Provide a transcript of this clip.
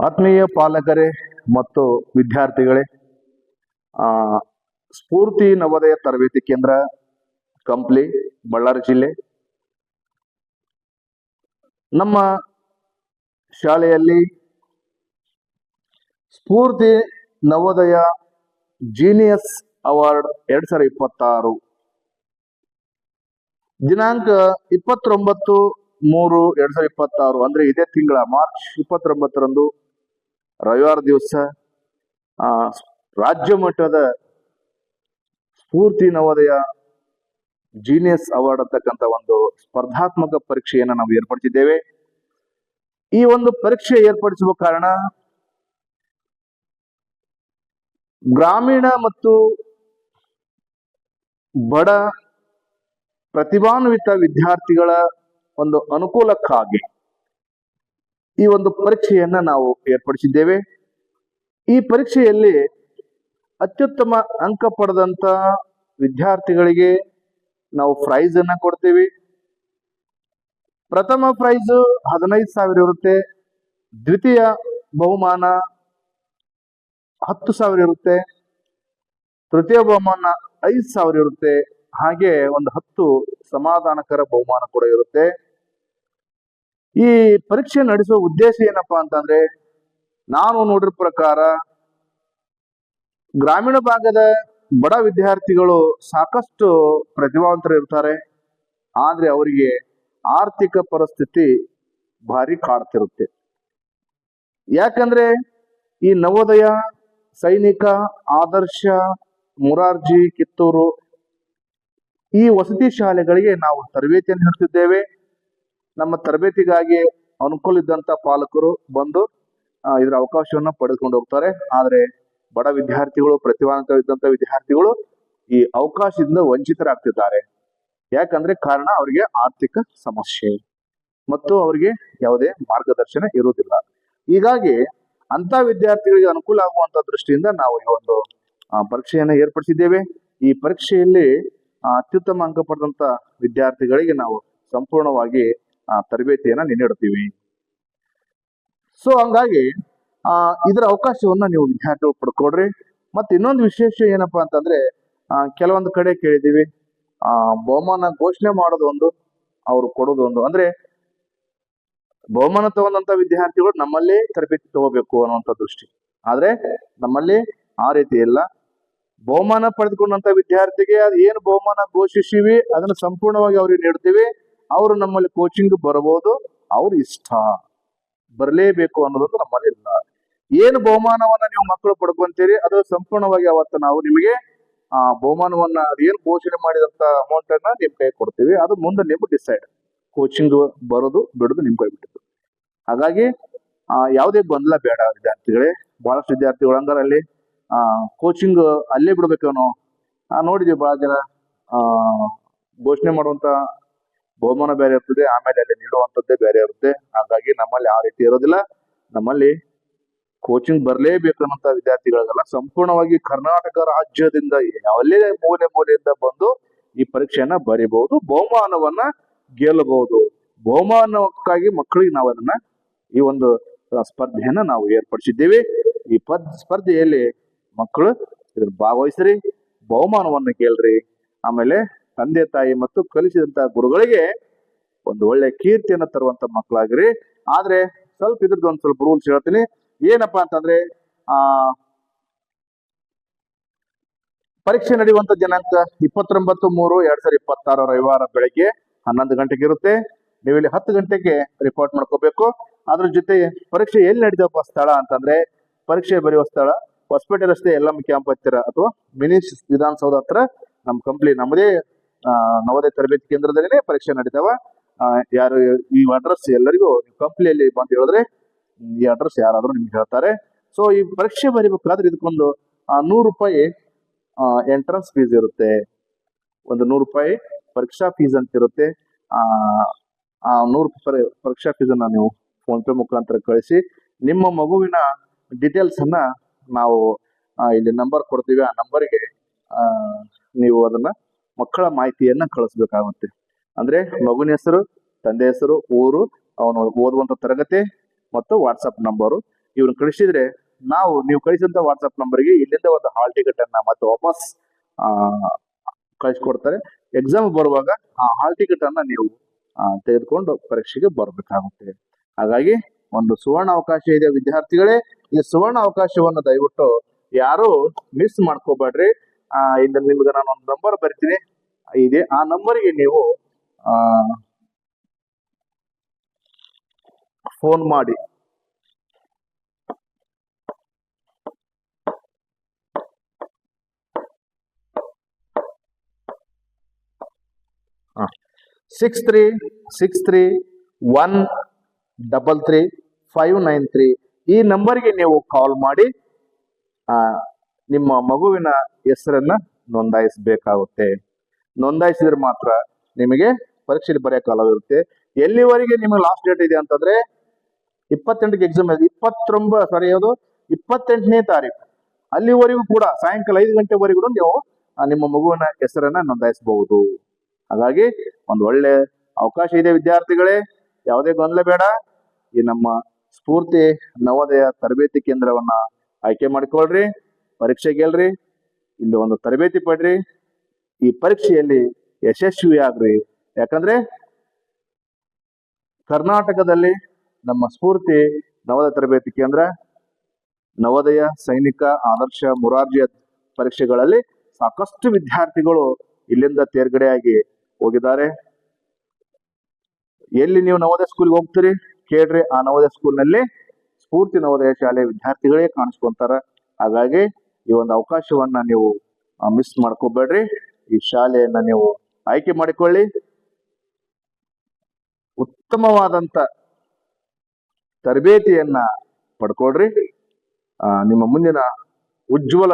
ಆತ್ಮೀಯ ಪಾಲಕರೇ ಮತ್ತು ವಿದ್ಯಾರ್ಥಿಗಳೇ, ಸ್ಫೂರ್ತಿ ನವೋದಯ ತರಬೇತಿ ಕೇಂದ್ರ ಕಂಪ್ಲಿ ಬಳ್ಳಾರಿ ಜಿಲ್ಲೆ. ನಮ್ಮ ಶಾಲೆಯಲ್ಲಿ ಸ್ಫೂರ್ತಿ ನವೋದಯ ಜೀನಿಯಸ್ ಅವಾರ್ಡ್ 2026 ದಿನಾಂಕ 29/3/2026 ಅಂದ್ರೆ ಇದೇ ತಿಂಗಳ ಮಾರ್ಚ್ 29ರಂದು ರವಿವಾರ ದಿವಸ ರಾಜ್ಯ ಮಟ್ಟದ ಸ್ಫೂರ್ತಿ ನವೋದಯ ಜೀನಿಯಸ್ ಅವಾರ್ಡ್ ಅಂತಕ್ಕಂಥ ಒಂದು ಸ್ಪರ್ಧಾತ್ಮಕ ಪರೀಕ್ಷೆಯನ್ನು ನಾವು ಏರ್ಪಡಿಸಿದ್ದೇವೆ. ಈ ಒಂದು ಪರೀಕ್ಷೆ ಏರ್ಪಡಿಸುವ ಕಾರಣ ಗ್ರಾಮೀಣ ಮತ್ತು ಬಡ ಪ್ರತಿಭಾನ್ವಿತ ವಿದ್ಯಾರ್ಥಿಗಳ ಒಂದು ಅನುಕೂಲಕ್ಕಾಗಿ ಈ ಒಂದು ಪರೀಕ್ಷೆಯನ್ನ ನಾವು ಏರ್ಪಡಿಸಿದ್ದೇವೆ. ಈ ಪರೀಕ್ಷೆಯಲ್ಲಿ ಅತ್ಯುತ್ತಮ ಅಂಕ ಪಡೆದಂತ ವಿದ್ಯಾರ್ಥಿಗಳಿಗೆ ನಾವು ಪ್ರೈಸ್ ಅನ್ನ ಕೊಡ್ತೀವಿ. ಪ್ರಥಮ ಪ್ರೈಸ್ 15,000 ಇರುತ್ತೆ, ದ್ವಿತೀಯ ಬಹುಮಾನ 10,000 ಇರುತ್ತೆ, ತೃತೀಯ ಬಹುಮಾನ 5,000 ಇರುತ್ತೆ, ಹಾಗೆ ಒಂದು 10 ಸಮಾಧಾನಕರ ಬಹುಮಾನ ಕೂಡ ಇರುತ್ತೆ. ಈ ಪರೀಕ್ಷೆ ನಡೆಸುವ ಉದ್ದೇಶ ಏನಪ್ಪಾ ಅಂತಂದ್ರೆ, ನಾನು ನೋಡಿರೋ ಪ್ರಕಾರ ಗ್ರಾಮೀಣ ಭಾಗದ ಬಡ ವಿದ್ಯಾರ್ಥಿಗಳು ಸಾಕಷ್ಟು ಪ್ರತಿಭಾವಂತರು ಇರ್ತಾರೆ, ಆದ್ರೆ ಅವರಿಗೆ ಆರ್ಥಿಕ ಪರಿಸ್ಥಿತಿ ಭಾರಿ ಕಾಡ್ತಿರುತ್ತೆ. ಯಾಕಂದ್ರೆ ಈ ನವೋದಯ, ಸೈನಿಕ, ಆದರ್ಶ, ಮುರಾರ್ಜಿ, ಕಿತ್ತೂರು ಈ ವಸತಿ ಶಾಲೆಗಳಿಗೆ ನಾವು ತರಬೇತಿಯನ್ನು ನೀಡುತ್ತಿದ್ದೇವೆ. ನಮ್ಮ ತರಬೇತಿಗಾಗಿ ಅನುಕೂಲ ಇದ್ದಂತ ಪಾಲಕರು ಬಂದು ಇದರ ಅವಕಾಶವನ್ನು ಪಡೆದುಕೊಂಡು ಹೋಗ್ತಾರೆ. ಆದ್ರೆ ಬಡ ವಿದ್ಯಾರ್ಥಿಗಳು, ಪ್ರತಿಭಾವಂತ ಇದ್ದಂತ ವಿದ್ಯಾರ್ಥಿಗಳು ಈ ಅವಕಾಶದಿಂದ ವಂಚಿತರಾಗ್ತಿದ್ದಾರೆ. ಯಾಕಂದ್ರೆ ಕಾರಣ ಅವರಿಗೆ ಆರ್ಥಿಕ ಸಮಸ್ಯೆ ಮತ್ತು ಅವರಿಗೆ ಯಾವುದೇ ಮಾರ್ಗದರ್ಶನ ಇರುವುದಿಲ್ಲ. ಹೀಗಾಗಿ ಅಂತ ವಿದ್ಯಾರ್ಥಿಗಳಿಗೆ ಅನುಕೂಲ ಆಗುವಂತ ದೃಷ್ಟಿಯಿಂದ ನಾವು ಈ ಒಂದು ಪರೀಕ್ಷೆಯನ್ನು ಏರ್ಪಡಿಸಿದ್ದೇವೆ. ಈ ಪರೀಕ್ಷೆಯಲ್ಲಿ ಅತ್ಯುತ್ತಮ ಅಂಕ ಪಡೆದಂತ ವಿದ್ಯಾರ್ಥಿಗಳಿಗೆ ನಾವು ಸಂಪೂರ್ಣವಾಗಿ ತರಬೇತಿಯನ್ನ ನೀಡುತ್ತೀವಿ. ಸೊ ಹಂಗಾಗಿ ಇದರ ಅವಕಾಶವನ್ನ ನೀವು ವಿದ್ಯಾರ್ಥಿಗಳು ಪಡ್ಕೊಡ್ರಿ. ಮತ್ತೆ ಇನ್ನೊಂದು ವಿಶೇಷ ಏನಪ್ಪಾ ಅಂತಂದ್ರೆ, ಕೆಲವೊಂದು ಕಡೆ ಕೇಳಿದೀವಿ ಬಹುಮಾನ ಘೋಷಣೆ ಮಾಡೋದು ಒಂದು, ಅವ್ರು ಕೊಡೋದು ಒಂದು. ಅಂದ್ರೆ ಬಹುಮಾನ ತಗೊಂಡಂತ ವಿದ್ಯಾರ್ಥಿಗಳು ನಮ್ಮಲ್ಲೇ ತರಬೇತಿ ತಗೋಬೇಕು ಅನ್ನುವಂಥ ದೃಷ್ಟಿ. ಆದ್ರೆ ನಮ್ಮಲ್ಲಿ ಆ ರೀತಿ ಇಲ್ಲ. ಬಹುಮಾನ ಪಡೆದುಕೊಂಡಂತ ವಿದ್ಯಾರ್ಥಿಗೆ ಅದು ಏನು ಬಹುಮಾನ ಘೋಷಿಸಿವಿ ಅದನ್ನ ಸಂಪೂರ್ಣವಾಗಿ ಅವ್ರಿಗೆ ನೀಡ್ತೀವಿ. ಅವರು ನಮ್ಮಲ್ಲಿ ಕೋಚಿಂಗ್ ಬರಬಹುದು, ಅವ್ರ ಇಷ್ಟ, ಬರಲೇಬೇಕು ಅನ್ನೋದು ನಮ್ಮಲ್ಲಿ ಇಲ್ಲ. ಏನು ಬಹುಮಾನವನ್ನ ನೀವು ಮಕ್ಕಳು ಪಡ್ಕೊಂತೀರಿ ಅದು ಸಂಪೂರ್ಣವಾಗಿ ಅವತ್ತು ನಾವು ನಿಮಗೆ ಬಹುಮಾನವನ್ನ ಅದೇನು ಘೋಷಣೆ ಮಾಡಿದಂತ ಅಮೌಂಟ್ ಅನ್ನ ನಿಮ್ ಕೈ ಕೊಡ್ತೀವಿ. ಅದು ಮುಂದೆ ನಿಮ್ಗೆ ಡಿಸೈಡ್, ಕೋಚಿಂಗ್ ಬರೋದು ಬಿಡೋದು ನಿಮ್ ಕೈ ಬಿಟ್ಟಿದ್ದು. ಹಾಗಾಗಿ ಯಾವುದೇ ಗೊಂದಲ ಬೇಡ ವಿದ್ಯಾರ್ಥಿಗಳೇ. ಬಹಳಷ್ಟು ವಿದ್ಯಾರ್ಥಿಗಳು ಹಂಗಾರ ಅಲ್ಲಿ ಕೋಚಿಂಗ್ ಅಲ್ಲೇ ಬಿಡ್ಬೇಕೇನೋ, ನೋಡಿದೀವಿ ಬಹಳ ಜನ ಘೋಷಣೆ ಮಾಡುವಂತ ಬಹುಮಾನ ಬೇರೆ ಇರ್ತದೆ, ಆಮೇಲೆ ಅಲ್ಲಿ ನೀಡುವಂತದ್ದೇ ಬೇರೆ ಇರುತ್ತೆ. ಹಾಗಾಗಿ ನಮ್ಮಲ್ಲಿ ಆ ರೀತಿ ಇರೋದಿಲ್ಲ. ನಮ್ಮಲ್ಲಿ ಕೋಚಿಂಗ್ ಬರಲೇಬೇಕನ್ನಂತ ವಿದ್ಯಾರ್ಥಿಗಳಿಗೆಲ್ಲ ಸಂಪೂರ್ಣವಾಗಿ ಕರ್ನಾಟಕ ರಾಜ್ಯದಿಂದ ಯಾವಲ್ಲೇ ಮೂಲೆಯಿಂದ ಬಂದು ಈ ಪರೀಕ್ಷೆಯನ್ನ ಬರೀಬಹುದು, ಬಹುಮಾನವನ್ನ ಗೆಲ್ಲಬಹುದು. ಬಹುಮಾನಕ್ಕಾಗಿ ಮಕ್ಕಳಿಗೆ ನಾವು ಅದನ್ನ ಈ ಒಂದು ಸ್ಪರ್ಧೆಯನ್ನ ನಾವು ಏರ್ಪಡಿಸಿದ್ದೇವೆ. ಈ ಸ್ಪರ್ಧೆಯಲ್ಲಿ ಮಕ್ಕಳು ಇದ್ರ ಭಾಗವಹಿಸ್ರಿ, ಬಹುಮಾನವನ್ನ ಗೆಲ್ರಿ. ಆಮೇಲೆ ತಂದೆ ತಾಯಿ ಮತ್ತು ಕಲಿಸಿದಂತ ಗುರುಗಳಿಗೆ ಒಂದು ಒಳ್ಳೆ ಕೀರ್ತಿಯನ್ನ ತರುವಂತ ಮಕ್ಕಳಾಗ್ರಿ. ಆದ್ರೆ ಸ್ವಲ್ಪ ಇದ್ರದ್ದು ಒಂದ್ ಸ್ವಲ್ಪ ರೂಲ್ಸ್ ಹೇಳ್ತೀನಿ. ಏನಪ್ಪಾ ಅಂತಂದ್ರೆ, ಪರೀಕ್ಷೆ ನಡೆಯುವಂತ ದಿನಾಂಕ 29/3/2026 ರವಿವಾರ ಬೆಳಗ್ಗೆ 11 ಗಂಟೆಗೆ ಇರುತ್ತೆ. ನೀವು ಇಲ್ಲಿ 10 ಗಂಟೆಗೆ ರಿಪೋರ್ಟ್ ಮಾಡ್ಕೋಬೇಕು. ಅದ್ರ ಜೊತೆ ಪರೀಕ್ಷೆ ಎಲ್ಲಿ ನಡೆದಪ್ಪ ಸ್ಥಳ ಅಂತಂದ್ರೆ, ಪರೀಕ್ಷೆ ಬರೆಯುವ ಸ್ಥಳ ಹೊಸಪೇಟೆ ರಸ್ತೆ ಯಲ್ಲಮ್ಮ ಕ್ಯಾಂಪ್ ಹತ್ತಿರ ಅಥವಾ ಮಿನಿ ವಿಧಾನಸೌಧ ಹತ್ರ ನಮ್ಮ ಕಂಪ್ಲಿ, ನಮ್ಮದೇ ನವೋದಯ ತರಬೇತಿ ಕೇಂದ್ರದಲ್ಲೇ ಪರೀಕ್ಷೆ ನಡೀತಾವ. ಯಾರು ಈ ಅಡ್ರೆಸ್ ಎಲ್ಲರಿಗೂ ಕಂಪ್ನಿಯಲ್ಲಿ ಬಂದು ಹೇಳಿದ್ರೆ ಈ ಅಡ್ರೆಸ್ ಯಾರಾದ್ರೂ ನಿಮ್ಗೆ ಹೇಳ್ತಾರೆ. ಸೊ ಈ ಪರೀಕ್ಷೆ ಬರೀಬೇಕಾದ್ರೆ ಇದಕ್ಕೊಂದು 100 ರೂಪಾಯಿ ಎಂಟ್ರನ್ಸ್ ಫೀಸ್ ಇರುತ್ತೆ. ಒಂದು 100 ರೂಪಾಯಿ ಪರೀಕ್ಷಾ ಫೀಸ್ ಅಂತ ಇರುತ್ತೆ. ಆ 100 ರೂಪಾಯಿ ಪರೀಕ್ಷಾ ಫೀಸ್ ಅನ್ನ ನೀವು ಫೋನ್ ಪೇ ಮುಖಾಂತರ ಕಳಿಸಿ ನಿಮ್ಮ ಮಗುವಿನ ಡೀಟೇಲ್ಸ್ ಅನ್ನ ನಾವು ಇಲ್ಲಿ ನಂಬರ್ ಕೊಡ್ತೀವಿ. ಆ ನಂಬರ್ಗೆ ನೀವು ಅದನ್ನ ಮಕ್ಕಳ ಮಾಹಿತಿಯನ್ನ ಕಳಿಸ್ಬೇಕಾಗುತ್ತೆ. ಅಂದ್ರೆ ಮಗುವಿನ ಹೆಸರು, ತಂದೆ ಹೆಸರು, ಊರು, ಅವನು ಓದುವಂತ ತರಗತಿ ಮತ್ತು ವಾಟ್ಸಪ್ ನಂಬರು ಇವ್ರನ್ನ ಕಳಿಸಿದ್ರೆ ನಾವು ನೀವು ಕಳಿಸಿದಂತ ವಾಟ್ಸ್ಆಪ್ ನಂಬರ್ಗೆ ಇಲ್ಲಿಂದ ಒಂದು ಹಾಲ್ ಟಿಕೆಟ್ ಅನ್ನ ಮತ್ತೆ ವಾಪಸ್ ಆ ಕಳಿಸ್ಕೊಡ್ತಾರೆ. ಎಕ್ಸಾಮ್ ಬರುವಾಗ ಆ ಹಾಲ್ ಟಿಕೆಟ್ ಅನ್ನ ನೀವು ತೆಗೆದುಕೊಂಡು ಪರೀಕ್ಷೆಗೆ ಬರಬೇಕಾಗುತ್ತೆ. ಹಾಗಾಗಿ ಒಂದು ಸುವರ್ಣ ಅವಕಾಶ ಇದೆ ವಿದ್ಯಾರ್ಥಿಗಳೇ. ಈ ಸುವರ್ಣ ಅವಕಾಶವನ್ನು ದಯವಿಟ್ಟು ಯಾರು ಮಿಸ್ ಮಾಡ್ಕೋಬೇಡ್ರಿ. ಇಂದ ನಿಮ್ಗೆ ನಾನು ಒಂದು ನಂಬರ್ ಬರ್ತೀನಿ ಇದೆ, ಆ ನಂಬರ್ಗೆ ನೀವು ಫೋನ್ ಮಾಡಿ ಸಿಕ್ಸ್ ತ್ರೀ 133 ಈ ನಂಬರ್ಗೆ ನೀವು ಕಾಲ್ ಮಾಡಿ ನಿಮ್ಮ ಮಗುವಿನ ಹೆಸರನ್ನ ನೋಂದಾಯಿಸಬೇಕಾಗುತ್ತೆ. ನೋಂದಾಯಿಸಿದ್ರೆ ಮಾತ್ರ ನಿಮಗೆ ಪರೀಕ್ಷೆ ಬರೆಯಕ್ಕಾಗಿರುತ್ತೆ. ಎಲ್ಲಿವರೆಗೆ ನಿಮಗೆ ಲಾಸ್ಟ್ ಡೇಟ್ ಇದೆ ಅಂತಂದ್ರೆ 28ಕ್ಕೆ ಎಕ್ಸಾಮ್ ಇದೆ, 28ನೇ ತಾರೀಕು ಅಲ್ಲಿವರೆಗೂ ಕೂಡ ಸಾಯಂಕಾಲ 5 ಗಂಟೆವರೆಗೂ ನೀವು ನಿಮ್ಮ ಮಗುವಿನ ಹೆಸರನ್ನ ನೋಂದಾಯಿಸಬಹುದು. ಹಾಗಾಗಿ ಒಂದು ಒಳ್ಳೆ ಅವಕಾಶ ಇದೆ ವಿದ್ಯಾರ್ಥಿಗಳೇ, ಯಾವುದೇ ಗೊಂದಲ ಬೇಡ. ಈ ನಮ್ಮ ಸ್ಫೂರ್ತಿ ನವೋದಯ ತರಬೇತಿ ಕೇಂದ್ರವನ್ನ ಆಯ್ಕೆ ಮಾಡಿಕೊಳ್ಳ್ರಿ, ಪರೀಕ್ಷೆ ಗೆಲ್ರಿ, ಇಲ್ಲಿ ಒಂದು ತರಬೇತಿ ಪಡ್ರಿ, ಈ ಪರೀಕ್ಷೆಯಲ್ಲಿ ಯಶಸ್ವಿ ಆಗ್ರಿ. ಯಾಕಂದ್ರೆ ಕರ್ನಾಟಕದಲ್ಲಿ ನಮ್ಮ ಸ್ಫೂರ್ತಿ ನವೋದಯ ತರಬೇತಿ ಕೇಂದ್ರ ನವೋದಯ, ಸೈನಿಕ, ಆದರ್ಶ, ಮುರಾರ್ಜಿ ಪರೀಕ್ಷೆಗಳಲ್ಲಿ ಸಾಕಷ್ಟು ವಿದ್ಯಾರ್ಥಿಗಳು ಇಲ್ಲಿಂದ ತೇರ್ಗಡೆಯಾಗಿ ಹೋಗಿದ್ದಾರೆ. ಎಲ್ಲಿ ನೀವು ನವೋದಯ ಸ್ಕೂಲ್ಗೆ ಹೋಗ್ತೀರಿ ಕೇಳ್ರಿ, ಆ ನವೋದಯ ಸ್ಕೂಲ್ನಲ್ಲಿ ಸ್ಫೂರ್ತಿ ನವೋದಯ ಶಾಲೆ ವಿದ್ಯಾರ್ಥಿಗಳೇ ಕಾಣಿಸ್ಕೊಂತಾರ. ಹಾಗಾಗಿ ಈ ಒಂದು ಅವಕಾಶವನ್ನ ನೀವು ಮಿಸ್ ಮಾಡ್ಕೋಬೇಡ್ರಿ. ಈ ಶಾಲೆಯನ್ನ ನೀವು ಆಯ್ಕೆ ಮಾಡಿಕೊಳ್ಳಿ, ಉತ್ತಮವಾದಂತ ತರಬೇತಿಯನ್ನ ಪಡ್ಕೊಳ್ರಿ. ನಿಮ್ಮ ಮುಂದಿನ ಉಜ್ವಲ